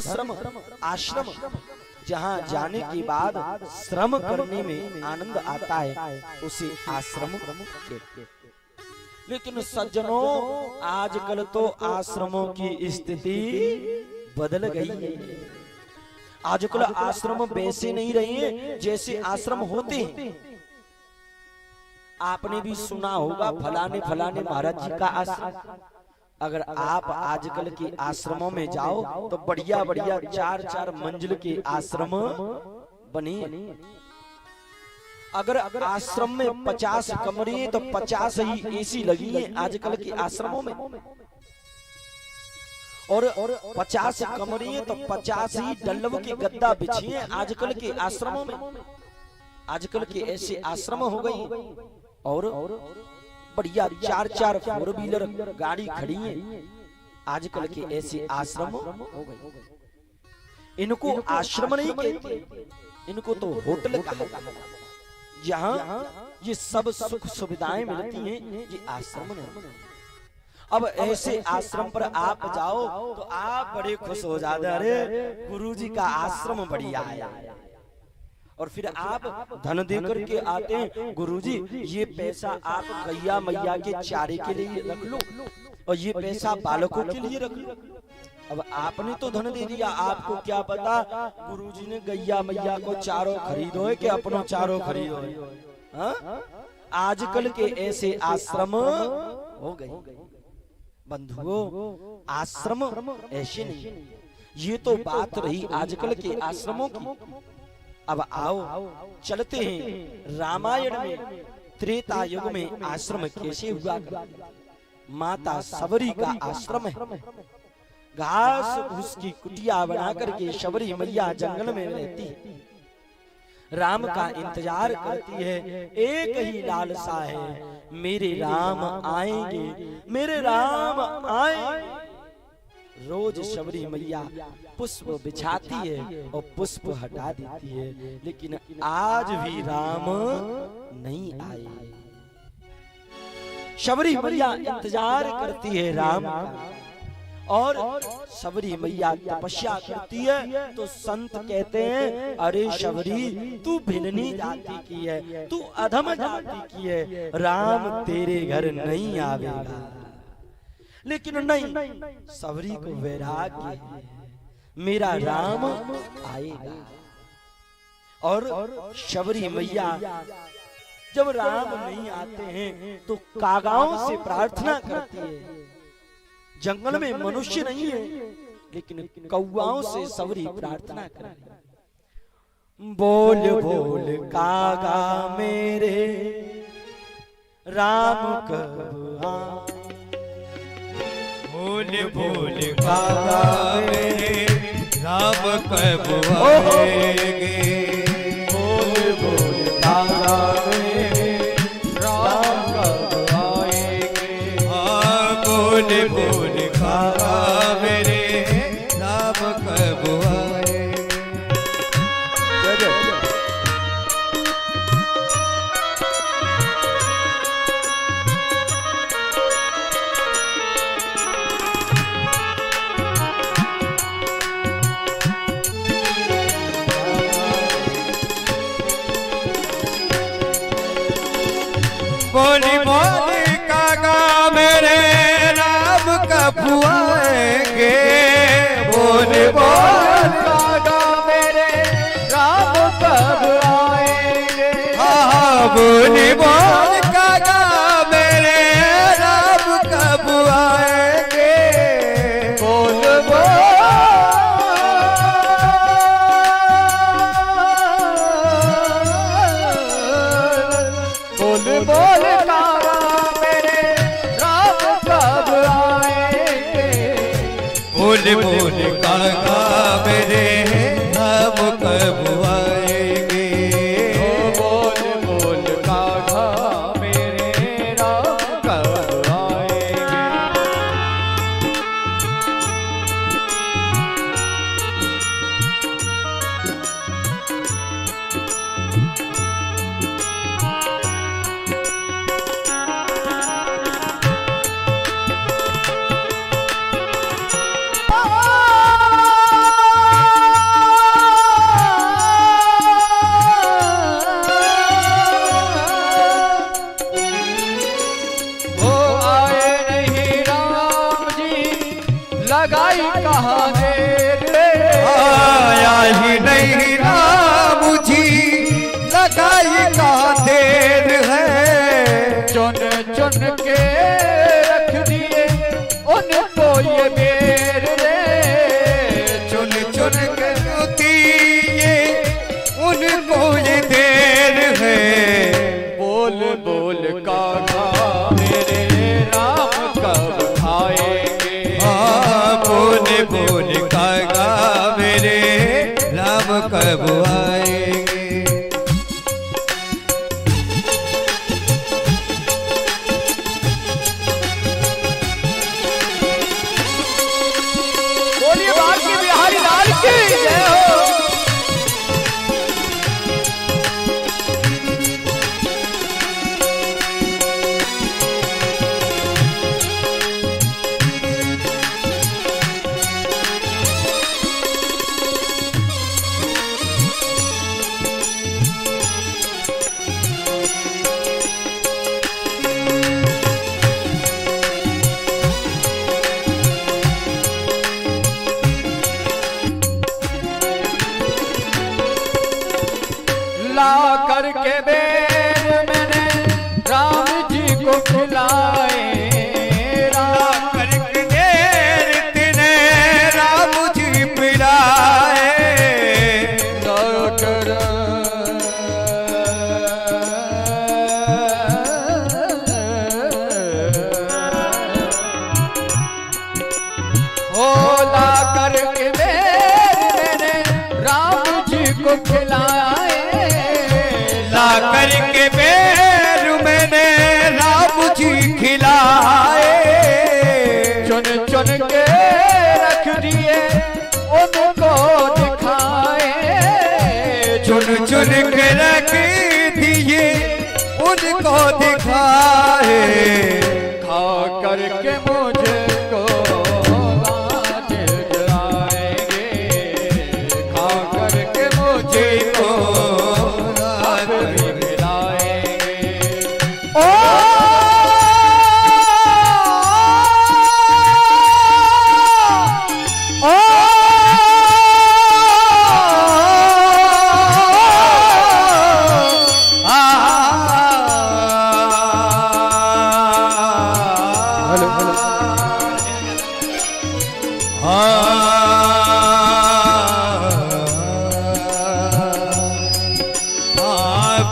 धर्म श्रम आश्रम, जहाँ जाने के बाद श्रम करने में आनंद आता है उसे आश्रम कहते हैं। लेकिन सज्जनों, आजकल तो आश्रमों की स्थिति बदल गई है। आजकल आश्रम वैसे नहीं रहे जैसे आश्रम होते हैं। आपने भी सुना होगा फलाने फलाने महाराज जी का आश्रम। अगर आप आजकल के आश्रमों में जाओ तो बढ़िया बढ़िया 4-4 मंजिल के आश्रम बने। अगर आश्रम में 50 कमरे तो 50 ही एसी लगी है आजकल के आश्रमों में, और 50 कमरे तो 50 ही डल्लव के गद्दा बिछे हैं आजकल के आश्रमों में। आजकल के ऐसे आश्रम हो गए और बढ़िया 4-4 फोर व्हीलर गाड़ी खड़ी है आजकल के ऐसे आश्रम हो गए। इनको आश्रम नहीं कहते, इनको तो होटल कहा जाता है। जहाँ ये सब सुख सुविधाएं मिलती हैं ये आश्रम नहीं। अब ऐसे आश्रम पर आप जाओ तो आप बड़े खुश हो जाते, अरे गुरुजी का आश्रम बढ़िया है। और फिर आप धन दे करके आते हैं, गुरुजी ये पैसा आप गैया मैया के चारे के लिए रख लो और ये पैसा बालकों के लिए रख लो। अब आपने तो धन दे दिया, आपको क्या पता गुरुजी ने गैया मैया को चारों खरीदो है कि अपनों चारों खरीदो है। आजकल के ऐसे आश्रम हो गए। बंधुओं, आश्रम ऐसे नहीं, ये तो बात रही आजकल के आश्रमों की। अब आओ चलते हैं रामायण में त्रेता युग में आश्रम कैसे हुआ करता। माता शबरी का आश्रम है। घास भूस की कुटिया बना करके शबरी मैया जंगल में रहती है। राम का इंतजार करती है, एक ही लालसा है, मेरे राम आएंगे, मेरे राम आएंगे। रोज शबरी मैया पुष्प बिछाती है और पुष्प हटा देती है, लेकिन आज भी राम नहीं आए। शबरी मैया इंतजार करती है राम का, और शबरी मैया तपस्या करती है तो संत कहते हैं, अरे शबरी तू भिलनी जाति की है, तू अधम जाति की है, राम तेरे घर नहीं आवेगा। लेकिन नहीं, शबरी को वैराग्य है, मेरा राम आएगा। और शबरी मैया जब राम नहीं आते हैं तो कागाओं से प्रार्थना करती है। जंगल में मनुष्य नहीं है लेकिन कौआओं से शबरी प्रार्थना करती है। बोल बोल कागा मेरे राम कब आए, बोल बोल कागा मेरे राम कब आएंगे। बोल बोल कागा मेरे राम कब आएंगे। हाँ बोल बोल कागा मेरे राम कब आएंगे। बोली बोली कागा मेरे राम कब आएंगे। बोली बोल कागा मेरे राम कब आएंगे। हाँ बोली बोल कागा मेरे राम कब आएंगे। बोल बोल बोल बोल बोल कागा मेरे राम कब आएंगे। बोल बोल कागा ही नहीं राम जी लगाई का देर है। चुन चुन के रख दिए उनको ये बेर रे। चुन चुन के दिए उनको ये देर है। बोल बोल कागा मेरे राम कब आएंगे। बोल बोल कागा मेरे राम कब आएंगे। बोलिए बाकी बिहारी लाल की जय हो। ला करके बेर मैंने राम जी को खिलाए। राम करके देर तेने राम जी पिलाए। कर हो ला करके बेर मैंने राम जी को खिलाए। ला करके बेर मैंने राम जी खिलाए। चुन चुन के रख दिए उनको दिखाए। चुन चुन के रख दिए उनको दिखाए। खा करके मुझको लाज दिलाएंगे। खा करके मुझको अब भी मिलाएंगे। ओ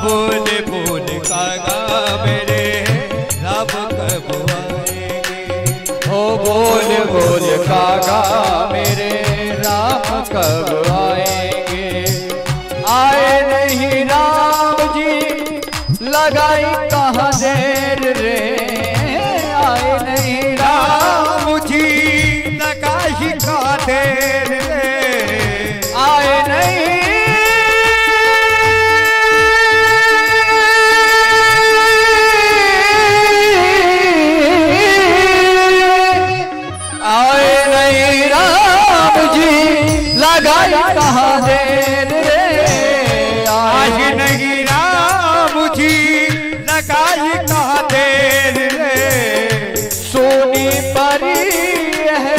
बोल बोल कागा मेरे राम कब आएंगे। ओ बोल बोल कागा मेरे राम कब आएंगे। आए नहीं राम जी लगाई कहाँ देर रे। आए नहीं राम जी लगाई का देर रे। आए नहीं आए नहीं राम जी लगाई कहाँ देर रे। आज नहीं राम जी लगाई का देर रे। सोनी परी है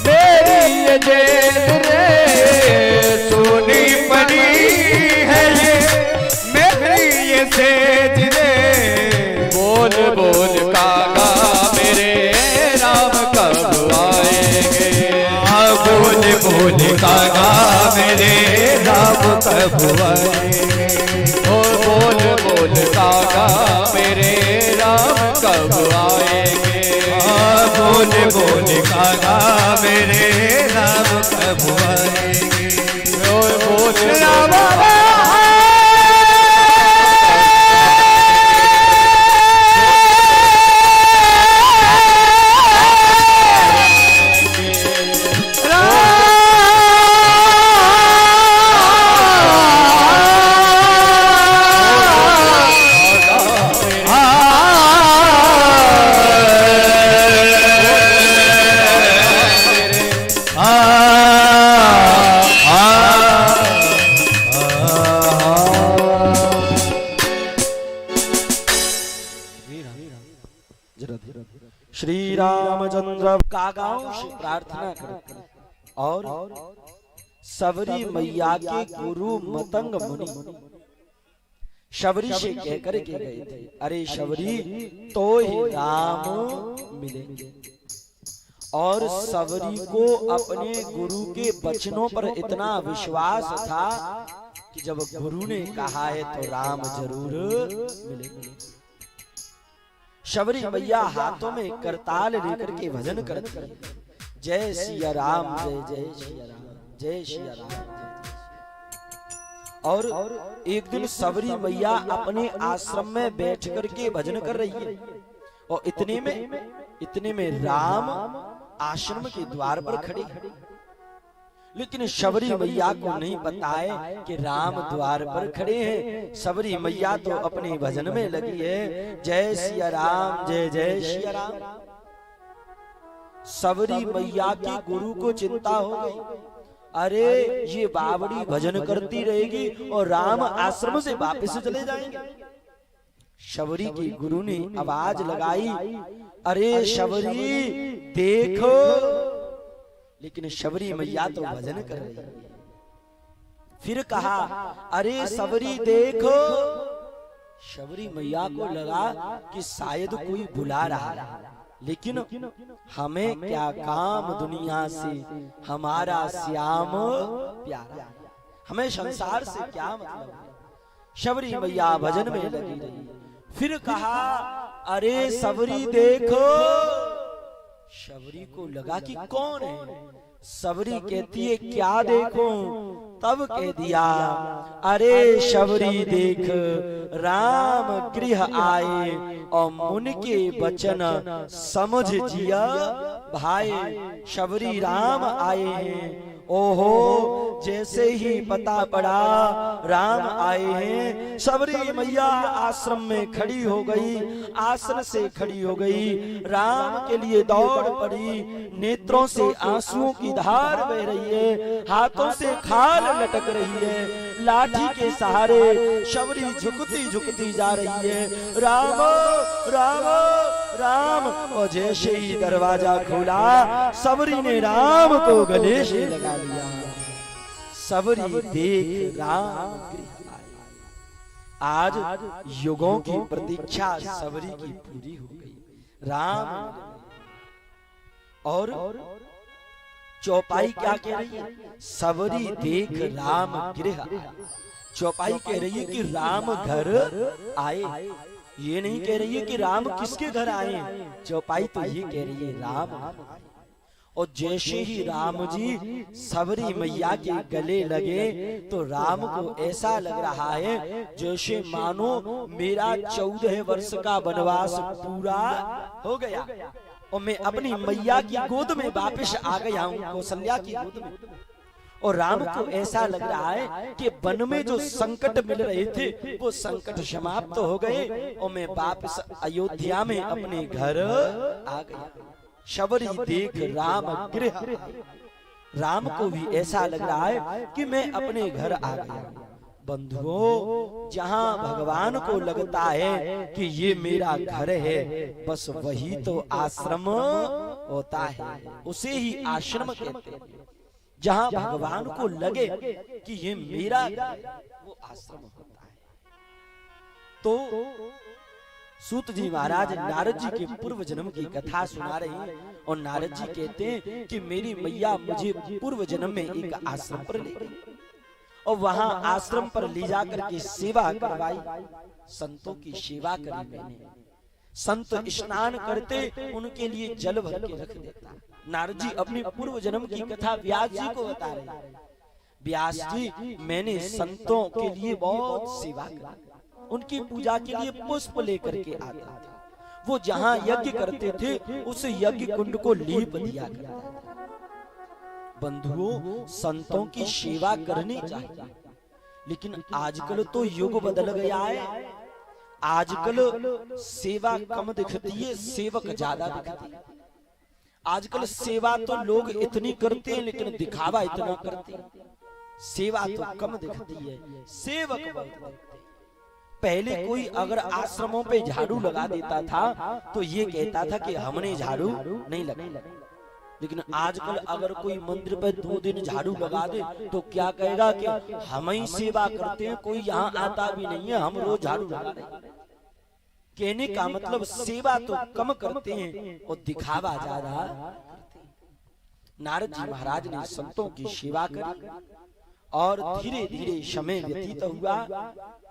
मेरी ये जेल रे। सोनी परी है ये मेरी ये सेज रे। बोल बोल कागा मेरे राम कब आएंगे। बोल बोल कागा मेरे राम कब आएंगे। ओ बोल बोल कागा मेरे राम कब आएंगे। बोल बोल कागा मेरे राम कब आएंगे। ओ बोल राम श्री रामचंद्र कागाओं से प्रार्थना करें और सबरी मैया के गुरु मतंग मुनि शबरी से कहकर के गए थे, अरे शबरी तो ही राम मिलेंगे। और सबरी को अपने गुरु के वचनों पर इतना विश्वास था कि जब गुरु ने कहा है तो राम जरूर मिलेंगे। शबरी मैया हाथों में करताल लेकर के भजन करती है, जय सिया राम जय जय सिया राम जय सिया राम जय। और एक दिन सबरी मैया अपने आश्रम में बैठ करके भजन कर रही है और इतने में राम आश्रम के द्वार पर खड़े। लेकिन शबरी मैया को नहीं पता है कि राम द्वार पर खड़े हैं। सबरी मैया तो अपने भजन में लगी है, जय सिया राम जय जय सिया राम। सबरी मैया की गुरु को चिंता हो गई, अरे ये बावड़ी भजन करती रहेगी और राम आश्रम से वापस चले जाएंगे। शबरी की गुरु ने आवाज लगाई, अरे शबरी देखो। लेकिन शबरी मैया तो भजन कर रही है। फिर कहा, अरे सबरी देखो। शबरी मैया को लगा कि शायद कोई बुला रहा है, लेकिन हमें क्या काम दुनिया से, हमारा श्याम प्यारा, हमें संसार से क्या मतलब। शबरी मैया भजन में लगी रही। फिर कहा, अरे सबरी देखो। शबरी को लगा कि कौन है। सबरी कहती है, क्या देखो। तब कह दिया, अरे शबरी देख, राम गृह आए और मुनि के वचन समझ जिया भाई। शबरी राम आए हैं। ओहो, जैसे ही पता पड़ा राम आए हैं, सबरी मैया आश्रम में खड़ी हो गई, आसन से खड़ी हो गई, राम के लिए दौड़ पड़ी। नेत्रों से आंसुओं की धार बह रही है, हाथों से खाल लटक रही है, लाठी के सहारे शबरी झुकती झुकती जा रही है, राम राम राम। और जैसे ही दरवाजा खोला, सबरी ने राम को गले से लगा लिया। सबरी देख राम गृह आए। आज युगों की प्रतीक्षा सबरी की पूरी हो गई। राम और चौपाई क्या कह रही है, सबरी देख राम गृह आए। चौपाई कह रही है कि राम घर आए, ये नहीं कह रही है कि राम किसके घर आए। चौपाई तो ये कह रही है राम। और जैसे ही राम जी सबरी मैया के गले लगे तो राम को ऐसा लग रहा है जैसे मानो मेरा 14 वर्ष का वनवास पूरा हो गया और मैं अपनी मैया की गोद में वापस आ गया हूँ, कौशल्या की गोद में। और राम को ऐसा लग रहा है कि वन में जो संकट मिल रहे थे वो संकट समाप्त हो गए और मैं वापस अयोध्या में अपने घर आ गया। शबरी देख राम गृह। राम को भी ऐसा लग रहा है कि मैं अपने घर आ गया। बंधुओं, जहाँ भगवान को लगता है कि ये मेरा घर है, बस वही तो आश्रम होता है, उसे ही आश्रम कहते हैं। जहाँ भगवान को लगे कि ये मेरा वो आश्रम होता है। तो सूत जी महाराज नारद जी के पूर्व जन्म की कथा सुना रहे हैं और नारद जी कहते हैं कि मेरी मैया मुझे पूर्व जन्म में एक आश्रम पर ले गई और वहां आश्रम पर ले जाकर के सेवा करवाई। संतों की सेवा करी मैंने। संत स्नान करते उनके लिए जल भर के रख देता। नारद जी अपनी पूर्व जन्म की कथा व्यास जी को बता रहे। व्यास जी, मैंने संतों के लिए बहुत सेवा करी, उनकी पूजा के लिए पुष्प लेकर के आते थे। वो जहाँ यज्ञ करते थे उस यज्ञ कुंड को लीप दिया करता था। बंधुओं, संतों की सेवा करनी चाहिए, लेकिन आजकल तो युग बदल गया है। आजकल सेवा कम दिखती है, सेवक ज्यादा दिखती है। आजकल सेवा तो लोग इतनी करते हैं लेकिन दिखावा इतना करते हैं। सेवा तो कम दिखती है, सेवक बहुत दिखते हैं। पहले कोई अगर आश्रमों पे झाड़ू लगा देता था तो ये कहता था कि हमने झाड़ू नहीं लगाया। लेकिन आजकल अगर कोई मंदिर पे 2 दिन झाड़ू लगा दे तो क्या कहेगा कि हम ही सेवा करते हैं, कोई यहाँ आता भी नहीं है, हम रोज झाड़ू लगा रहे हैं। कहने का मतलब सेवा तो कम करते हैं और दिखावा ज्यादा करते हैं। नारद जी महाराज ने संतों की सेवा करी और धीरे धीरे समय व्यतीत हुआ।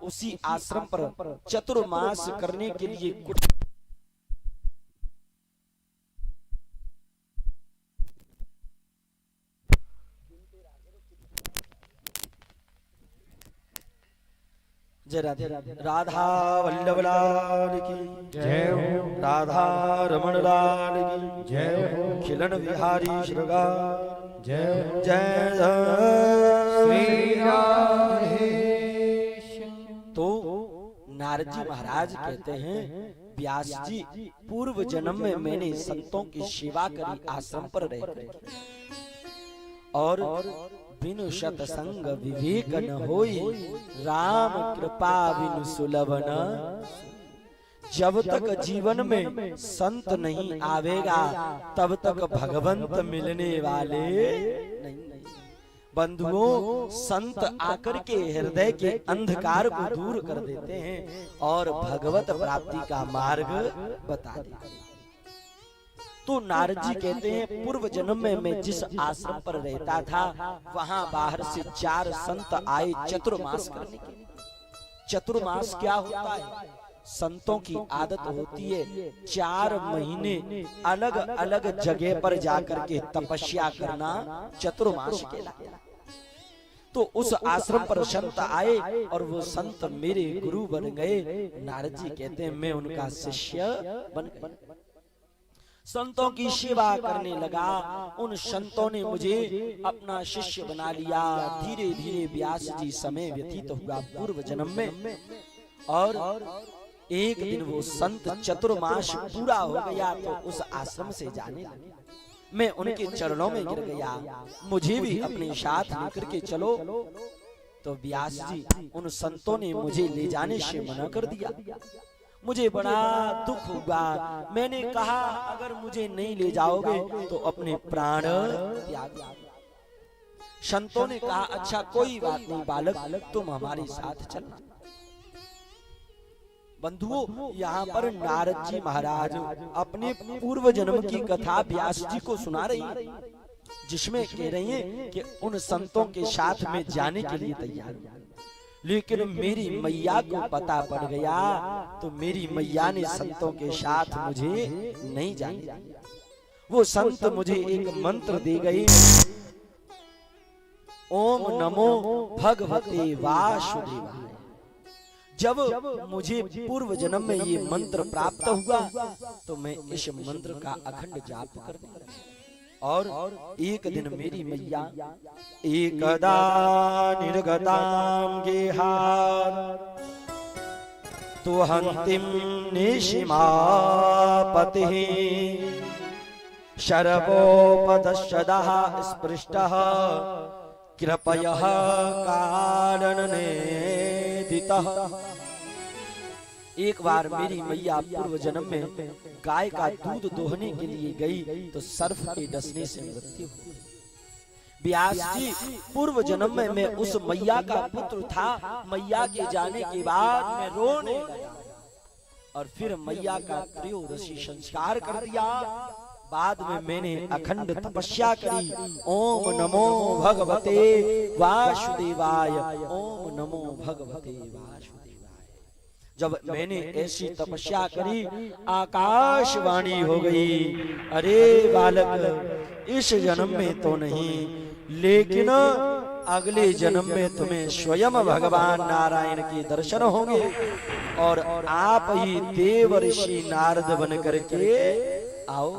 उसी आश्रम पर चतुर्मास करने के लिए कुछ जय राधे राधा वल्लभ लाल की जय हो, राधा रमण लाल की जय हो, खिलन विहारी श्रृंगार जय हो, जय श्री राधे। तो नारद जी महाराज कहते हैं, व्यास जी पूर्व जन्म में मैंने संतों की सेवा करी आश्रम पर रहकर, और बिनु सतसंग विवेक न होई, राम कृपा बिनु सुलभ न। जब तक जीवन में संत नहीं आवेगा तब तक भगवंत मिलने वाले नहीं। बंधुओं, संत आकर के हृदय के अंधकार को दूर कर देते हैं और भगवत प्राप्ति का मार्ग बता देते हैं। तो नारद जी कहते हैं, पूर्व जन्म में मैं जिस आश्रम पर रहता था वहां बाहर से 4 संत आए चतुर्मास करने के लिए। चतुर्मास क्या होता है? संतों की आदत होती है 4 महीने अलग अलग जगह पर जाकर के तपस्या करना, चतुर्मास कहलाता है। तो उस आश्रम पर संत आए और वो संत मेरे गुरु बन गए। नारद जी कहते हैं, मैं उनका शिष्य बन गया, संतों की सेवा करने लगा। उन संतों ने मुझे अपना शिष्य बना लिया। धीरे धीरे व्यास जी समय व्यतीत हुआ पूर्व जन्म में, और एक दिन वो संत चतुर्मास पूरा हो गया तो उस आश्रम से जाने लगे। मैं उनके चरणों में गिर गया, मुझे भी अपने साथ लेकर के चलो। तो व्यास जी उन संतों ने मुझे ले जाने से मना कर दिया। मुझे बड़ा दुख हुआ। मैंने कहा, अगर मुझे नहीं ले जाओगे तो अपने प्राण त्याग दो। संतों ने कहा, अच्छा कोई बात नहीं बालक, तुम हमारे साथ चलना। बंधुओं, यहाँ पर नारद जी महाराज अपने पूर्व जन्म की कथा व्यास जी को सुना रही है, जिसमें कह रही हैं कि उन संतों के साथ में जाने के लिए तैयार हूं, लेकिन मेरी मैया को पता पड़ गया तो मेरी मैया ने संतों के साथ मुझे नहीं जाने दिया। वो संत मुझे एक मंत्र दे गए, ओम नमो भगवते वासुदेवाय। जब मुझे पूर्व जन्म में ये मंत्र प्राप्त हुआ तो मैं इस मंत्र का अखंड जाप करने लगा। और एक दिन मेरी मैया एकदा निर्गतां गेहार तो हंतिम निशिमापतिः शरवोपदशदः स्पृष्टः कृपयः कारणनेदितः। एक बार मेरी मैया पूर्व जन्म में गाय का दूध दोहने के लिए गई तो सर्प के डसने से मृत्यु हो गई। व्यास जी पूर्व जन्म में मैं उस मैया का पुत्र था। मैया के जाने के बाद मैं रोने लगा और फिर मैया का त्रयोदशी संस्कार कर दिया। बाद में मैंने अखंड तपस्या करी। ओम नमो भगवते वासुदेवाय, ओम नमो भगवते वासुदेवाय। जब मैंने ऐसी तपस्या करी आकाशवाणी हो गई, अरे बालक इस जन्म में तो नहीं, लेकिन अगले जन्म में तुम्हें स्वयं भगवान नारायण के दर्शन होंगे और आप ही देव ऋषि नारद बन करके आओ।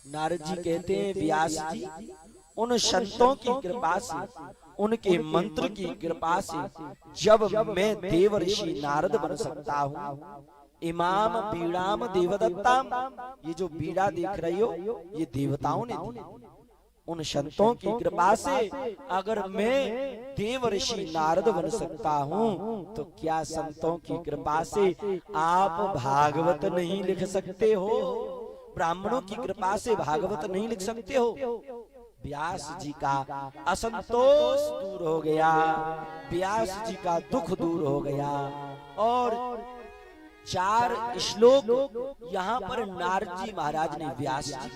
नारद जी कहते हैं, व्यास जी उन संतों की कृपा से, उनके मंत्र की कृपा से जब मैं देव ऋषि नारद बन सकता हूँ। इमाम बीड़ाम देवदत्ताम, ये जो बीड़ा देख रही हो ये देवताओं ने दी। उन संतों की कृपा से अगर मैं देव ऋषि नारद बन सकता हूँ तो क्या संतों की कृपा से आप भागवत नहीं लिख सकते हो? ब्राह्मणों की कृपा से भागवत नहीं लिख सकते हो। व्यास जी का असंतोष दूर हो गया, व्यास जी का दुख दूर हो गया। और 4 श्लोक यहाँ पर नारद जी महाराज ने व्यास जी,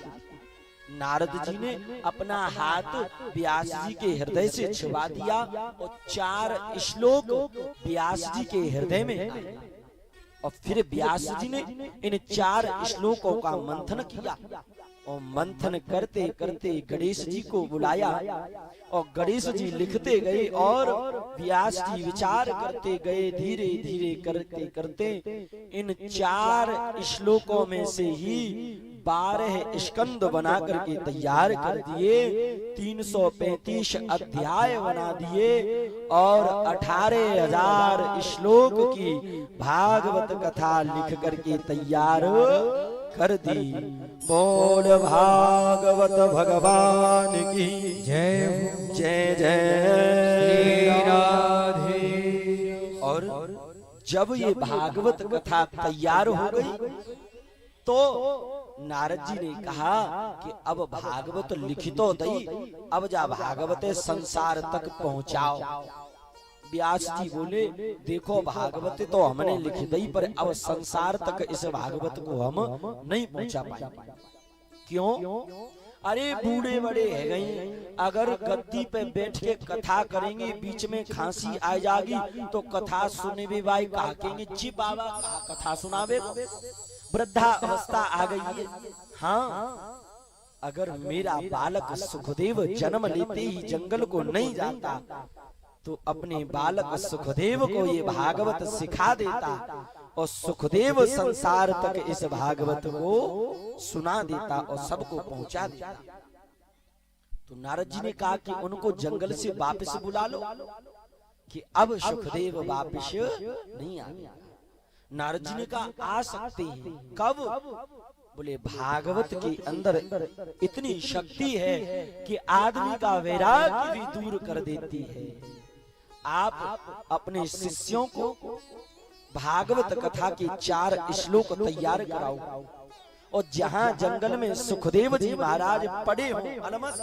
नारद जी ने अपना हाथ व्यास जी के हृदय से छुआ दिया और 4 श्लोक व्यास जी के हृदय में आए। और फिर व्यास जी ने इन 4 श्लोकों का मंथन किया और मंथन करते करते गणेश जी को बुलाया और गणेश जी लिखते गए और व्यास जी विचार करते गए। धीरे धीरे करते करते इन 4 श्लोकों में से ही 12 स्कंद बना करके तैयार कर दिए, 335 अध्याय बना दिए और 18,000 श्लोक की भागवत कथा लिख करके तैयार कर दी। बोल भागवत भगवान की जय जय जय राधे। और जब ये भागवत कथा तैयार हो गई तो नारद जी ने कहा कि अब भागवत लिखितो दई, अब जा भागवत संसार तक पहुंचाओ। व्यास जी बोले देखो भागवत तो हमने लिख दी पर अब संसार तक इस भागवत को हम नहीं पहुंचा पाए। क्यों? अरे बूढ़े बड़े है गए, अगर गद्दी पे बैठ के कथा करेंगे बीच में खांसी आ जाएगी तो कथा सुने भी भाई कहा कहेंगे जी बाबा कथा सुनावे, वृद्धा अवस्था आ गई है। हाँ, अगर मेरा बालक सुखदेव जन्म लेते ही जंगल को नहीं जाता तो अपने बालक सुखदेव को ये भागवत सिखा देता और सुखदेव संसार तक इस भागवत को सुना देता और सबको पहुंचा देता। तो नारद जी ने कहा कि उनको जंगल से वापस बुला लो कि अब सुखदेव वापस नहीं आएगा। नारद जी ने कहा आ सकते हैं। कब? बोले भागवत के अंदर इतनी शक्ति है कि आदमी का वैराग्य भी दूर कर देती है। आप अपने शिष्यों को भागवत कथा के 4 श्लोक तैयार कराओ और जहां जंगल में सुखदेव जी महाराज पड़े हो अलमस,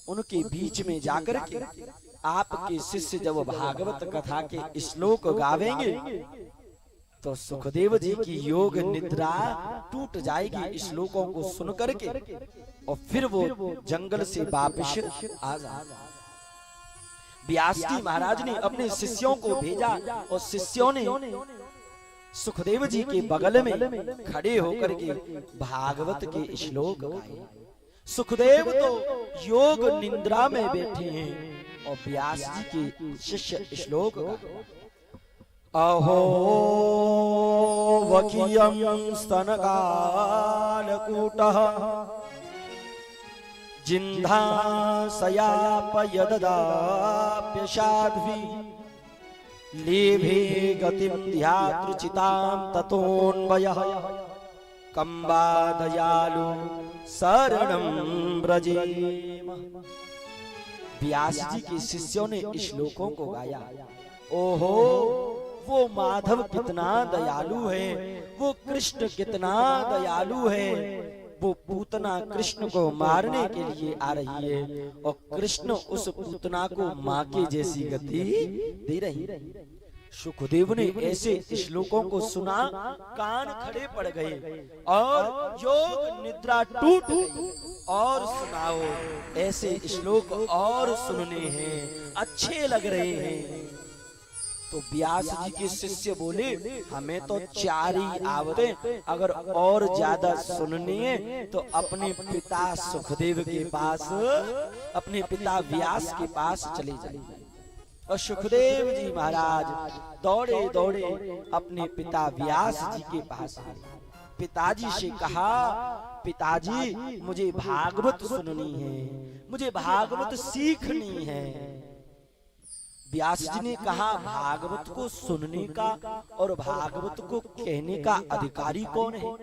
उनके बीच में जाकर के आपके शिष्य जब भागवत कथा के श्लोक गावेंगे तो सुखदेव जी की योग निद्रा टूट जाएगी श्लोकों को सुन करके और फिर वो जंगल से वापस आ जाएगा। व्यास जी महाराज ने अपने शिष्यों को भेजा और शिष्यों ने सुखदेव जी के बगल में खड़े होकर के भागवत के श्लोक गाए। सुखदेव तो योग निद्रा में बैठे हैं और व्यास जी के शिष्य श्लोक गाए। अहो वकीयं स्तनकालकूटः जिन्धासयापयददाप्यशाद्भि लेभे गतिं ध्यातृचितां ततोऽन्वयः कम्बा दयालु शरणं व्रजेम। व्यास जी के शिष्यों ने श्लोकों को गाया। ओहो वो माधव कितना दयालु है, वो कृष्ण कितना दयालु है। वो पूतना कृष्ण को मारने के लिए आ रही है और कृष्ण उस पूतना को माँ के जैसी गति दे रही है। सुखदेव ने ऐसे श्लोकों को सुना, कान खड़े पड़ गए और योग निद्रा टूट गई। और सुनाओ, ऐसे श्लोक और सुनने हैं, अच्छे लग रहे हैं। तो व्यास जी के शिष्य बोले हमें तो 4 ही आवते, अगर और ज्यादा सुननी है तो अपने पिता सुखदेव के पास, अपने पिता व्यास के पास चले जाइए। और सुखदेव जी महाराज दौड़े दौड़े अपने पिता व्यास जी के पास आए। पिताजी से कहा पिताजी मुझे भागवत सुननी है, मुझे भागवत सीखनी है। व्यास जी ने कहा भागवत को सुनने का और भागवत को कहने का अधिकारी कौन है?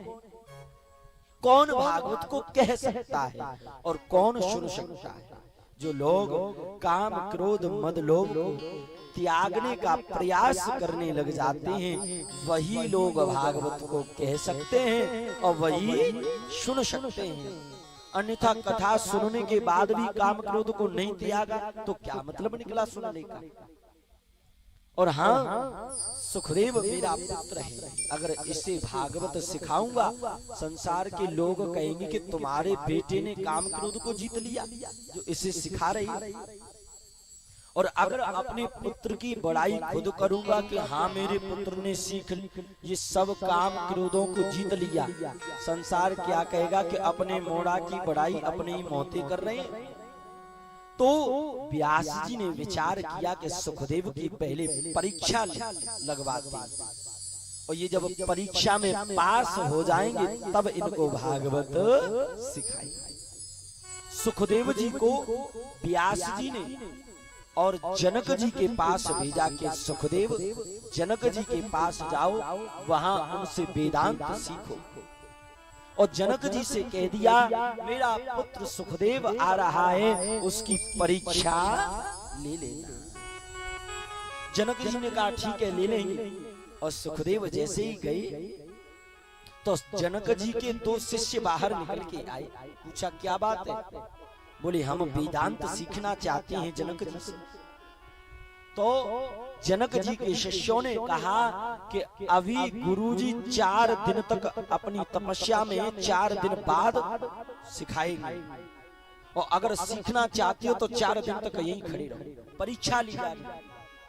कौन भागवत को कह सकता है और कौन सुन सकता है? जो लोग काम क्रोध मद लोभ त्यागने का प्रयास करने लग जाते हैं, वही लोग भागवत को कह सकते हैं और वही सुन सकते हैं। अन्यथा कथा सुनने के बाद भी काम क्रोध को नहीं त्यागा तो क्या मतलब निकला सुनने का। और हाँ, सुखदेव मेरा पुत्र है, अगर इसे भागवत सिखाऊंगा संसार के लोग कहेंगे कि तुम्हारे बेटे ने काम क्रोध को जीत लिया जो इसे सिखा रही है। और अगर अपने पुत्र की बड़ाई खुद करूंगा कि हाँ मेरे पुत्र ने सीख ये सब काम क्रोधों को जीत लिया, संसार क्या कहेगा कि अपने मोड़ा की बड़ाई अपने ही मोते कर रहे हैं। तो व्यास जी ने विचार किया कि सुखदेव की पहले परीक्षा लगवाते हैं, और ये जब परीक्षा में पास हो जाएंगे तब इनको भागवत सिखाएंगे। सुखदेव जी को व्यास जी ने और जनक जी के पास भेजा कि सुखदेव जनक जी के पास जाओ, वहां उनसे वेदांत सीखो। और जनक जी से कह दिया मेरा पुत्र सुखदेव आ रहा है, उसकी परीक्षा ले लेना। जनक जी ने कहा ठीक है ले लेंगे। और सुखदेव जैसे ही गए तो जनक जी के 2 शिष्य बाहर निकल के आए। पूछा क्या बात है? बोले हम वेदांत सीखना चाहते हैं जनक जी से। तो जनक जी के शिष्यों ने कहा कि अभी गुरुजी 4 दिन तक अपनी तपस्या में 4 दिन बाद सिखाएंगे, और अगर सीखना चाहते हो तो 4 दिन तक यहीं खड़े रहो, परीक्षा ली जाएगी।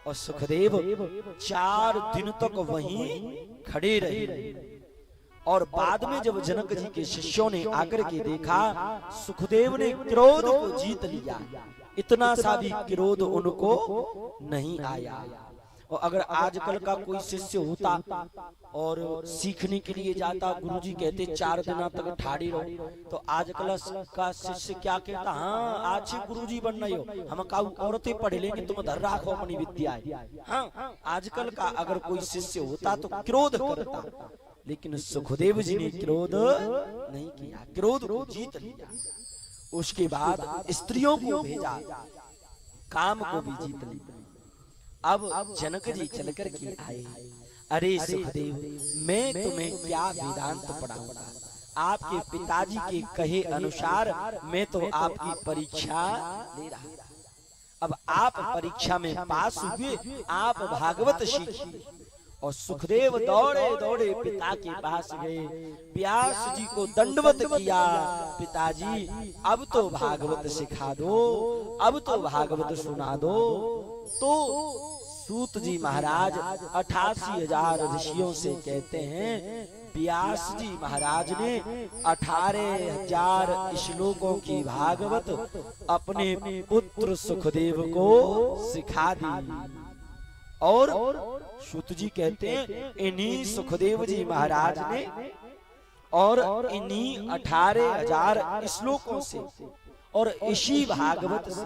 और सुखदेव 4 दिन तक वहीं खड़े रहे। और बाद में जब जनक जी के शिष्यों ने आकर के देखा सुखदेव ने क्रोध को जीत लिया, इतना सा भी क्रोध उनको नहीं आया। और अगर आजकल का कोई शिष्य होता और सीखने के लिए जाता, गुरुजी कहते 4 दिन तक ठाड़ी रहो, तो आजकल का शिष्य क्या कहता, हाँ आज गुरुजी बन रहे हो, हम का औरतें पढ़ लेंगे तुम धर राखो अपनी विद्या। हाँ, आजकल का अगर कोई शिष्य होता तो क्रोध करता, लेकिन सुखदेव जी ने क्रोध नहीं किया, क्रोध को जीत लिया। उसके बाद स्त्रियों को भेजा, काम को भी जीत लिया। अब जनक जी चलकर के आए, अरे सुखदेव मैं तुम्हें क्या वेदांत पढ़ाऊंगा, आपके पिताजी के कहे अनुसार मैं तो आपकी परीक्षा ले रहा। अब आप परीक्षा में पास हुए, आप भागवत सीखिए। और सुखदेव दौड़े दौड़े पिता के पास गए, व्यास जी को दंडवत किया, पिताजी अब तो भागवत सिखा दो, अब तो भागवत सुना दो। तो सूत जी महाराज 88,000 ऋषियों से कहते हैं, व्यास जी महाराज ने 18,000 श्लोकों की भागवत अपने पुत्र सुखदेव को सिखा दी। और सूत जी कहते हैं इन्हीं सुखदेव जी महाराज ने और इन्हीं 18,000 श्लोकों से और इसी भागवत से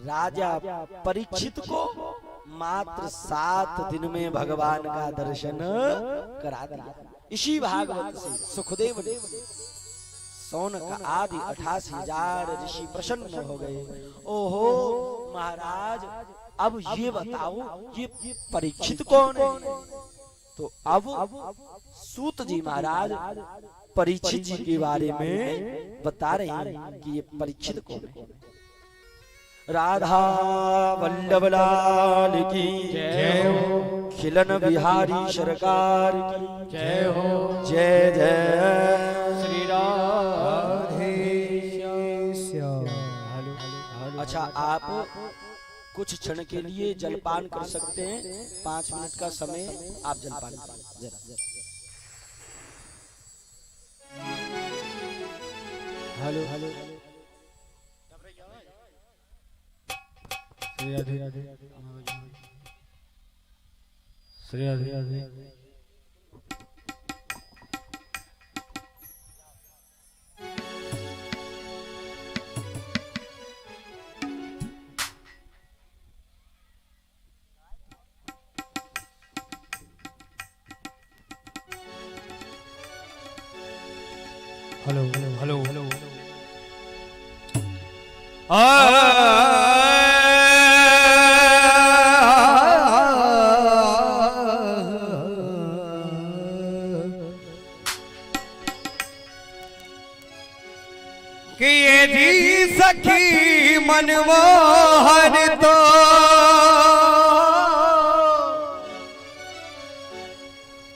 राजा परीक्षित को मात्र 7 दिन में भगवान का दर्शन करा दिया। इसी भागवत से सुखदेव ने सौनक आदि 88,000 ऋषि प्रसन्न हो गए। ओहो महाराज अब ये बताओ ये परीक्षित कौन है? तो अब सूत जी महाराज परीक्षित जी के बारे में बता रहे हैं कि ये परीक्षित कौन है। राधा वल्लभ लाल की जय हो, खिलन बिहारी सरकार की जय हो, जय जय श्री राधे श्याम। अच्छा आप कुछ क्षण के लिए जलपान कर सकते हैं, 5 मिनट का समय आप जलपान करें जरा। Hello hello Shri Radhe Radhe Shri Radhe Radhe. Hello hello hello सखी मनमोहन तो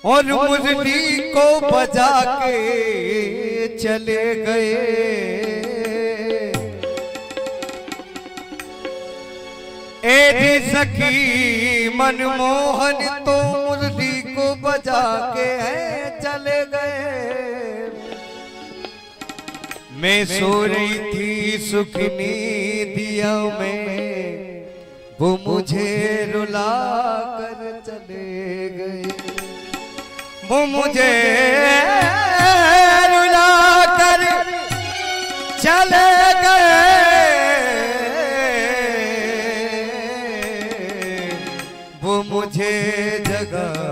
और मुरली को बजा के चले गए। ए सखी मनमोहन तो मुरली को बजा के चले गए। मैं सो रही थी सुखनी दिया में, वो मुझे रुला कर चले गए। वो मुझे रुला कर चले गए। वो मुझे जगा